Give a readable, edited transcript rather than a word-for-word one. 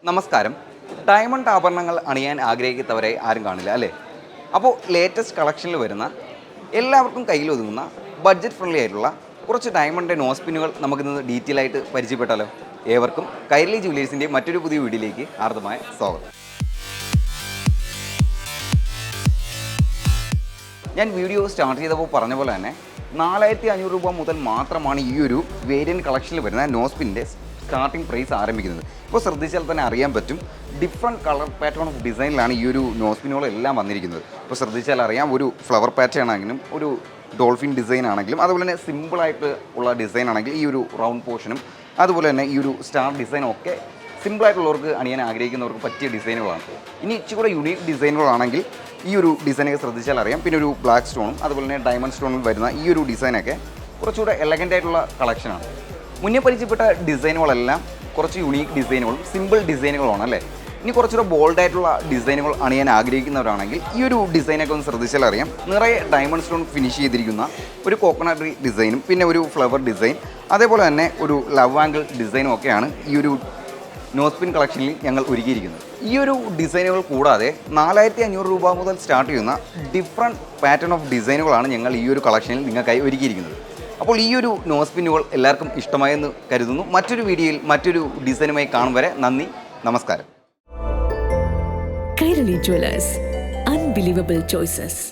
നമസ്കാരം. ഡയമണ്ട് ആഭരണങ്ങൾ അണിയാൻ ആഗ്രഹിക്കുന്നവരെ ആരും കാണില്ല അല്ലേ? അപ്പോൾ ലേറ്റസ്റ്റ് കളക്ഷനിൽ വരുന്ന എല്ലാവർക്കും കയ്യിൽ ഒതുങ്ങുന്ന ബഡ്ജറ്റ് ഫ്രണ്ട്ലി ആയിട്ടുള്ള കുറച്ച് ഡയമണ്ട് നോസ് പിന്നുകൾ നമുക്കിന്ന് ഡീറ്റെയിൽ ആയിട്ട് പരിചയപ്പെട്ടാലോ? ഏവർക്കും കൈരളി ജുവലേഴ്സിൻ്റെ മറ്റൊരു പുതിയ വീഡിയോയിലേക്ക് ആർദ്രമായ സ്വാഗതം. ഞാൻ വീഡിയോ സ്റ്റാർട്ട് ചെയ്തപ്പോൾ പറഞ്ഞ പോലെ തന്നെ 4500 രൂപ മുതൽ മാത്രമാണ് ഈ ഒരു വേരിയൻറ്റ് കളക്ഷനിൽ വരുന്ന നോസ്പിൻ്റെ സ്റ്റാർട്ടിംഗ് പ്രൈസ് ആരംഭിക്കുന്നത്. ഇപ്പോൾ ശ്രദ്ധിച്ചാൽ തന്നെ അറിയാൻ പറ്റും, ഡിഫറെൻറ്റ് കളർ പാറ്റേൺ ഓഫ് ഡിസൈനിലാണ് ഈ ഒരു നോസ്പിനുകളെല്ലാം വന്നിരിക്കുന്നത്. ഇപ്പോൾ ശ്രദ്ധിച്ചാൽ അറിയാം, ഒരു ഫ്ലവർ പാറ്റേൺ ആണെങ്കിലും ഒരു ഡോൾഫിൻ ഡിസൈൻ ആണെങ്കിലും അതുപോലെ തന്നെ സിമ്പിളായിട്ട് ഉള്ള ഡിസൈൻ ആണെങ്കിൽ ഈ ഒരു റൗണ്ട് പോർഷനും അതുപോലെ തന്നെ ഈ ഒരു സ്റ്റാർ ഡിസൈനും ഒക്കെ സിമ്പിളായിട്ടുള്ളവർക്ക് അണിയാൻ ആഗ്രഹിക്കുന്നവർക്ക് പറ്റിയ ഡിസൈനുകളാണ്. ഇനി ഇച്ചിരി കൂടെ യുണീക്ക് ഡിസൈനുകളാണെങ്കിൽ ഈ ഒരു ഡിസൈനൊക്കെ ശ്രദ്ധിച്ചാൽ അറിയാം. പിന്നെ ഒരു ബ്ലാക്ക് സ്റ്റോണും അതുപോലെ തന്നെ ഡയമണ്ട് സ്റ്റോണിൽ വരുന്ന ഈ ഒരു ഡിസൈനൊക്കെ കുറച്ചുകൂടെ എലഗൻ്റ് ആയിട്ടുള്ള കളക്ഷനാണ്. മുന്നേ പരിചയപ്പെട്ട ഡിസൈനുകളെല്ലാം കുറച്ച് യുണീക്ക് ഡിസൈനുകളും സിമ്പിൾ ഡിസൈനുകളാണ് അല്ലേ. ഇനി കുറച്ചുകൂടെ ബോൾഡായിട്ടുള്ള ഡിസൈനുകൾ അണിയാൻ ആഗ്രഹിക്കുന്നവരാണെങ്കിൽ ഈ ഒരു ഡിസൈനൊക്കെ ഒന്ന് ശ്രദ്ധിച്ചാൽ അറിയാം. നിറയെ ഡയമണ്ട് സ്റ്റോൺ ഫിനിഷ് ചെയ്തിരിക്കുന്ന ഒരു കോക്കനട്ട് ട്രീ ഡിസൈനും പിന്നെ ഒരു ഫ്ലവർ ഡിസൈൻ അതേപോലെ തന്നെ ഒരു ലവ് ആംഗിൾ ഡിസൈനും ഒക്കെയാണ് ഈ ഒരു നോസ്പിൻ കളക്ഷനിൽ ഞങ്ങൾ ഒരുക്കിയിരിക്കുന്നത്. ഈ ഒരു ഡിസൈനുകൾ കൂടാതെ 4500 രൂപ മുതൽ സ്റ്റാർട്ട് ചെയ്യുന്ന ഡിഫറെൻറ്റ് പാറ്റേൺ ഓഫ് ഡിസൈനുകളാണ് ഞങ്ങൾ ഈ ഒരു കളക്ഷനിൽ നിങ്ങൾക്കായി ഒരുക്കിയിരിക്കുന്നത്. അപ്പോൾ ഈ ഒരു നോസ്പിന്നുകൾ എല്ലാവർക്കും ഇഷ്ടമായെന്ന് കരുതുന്നു. മറ്റൊരു വീഡിയോയിൽ മറ്റൊരു ഡിസൈനുമായി കാണും വരെ നന്ദി, നമസ്കാരം. Kairali Jewellers, unbelievable choices.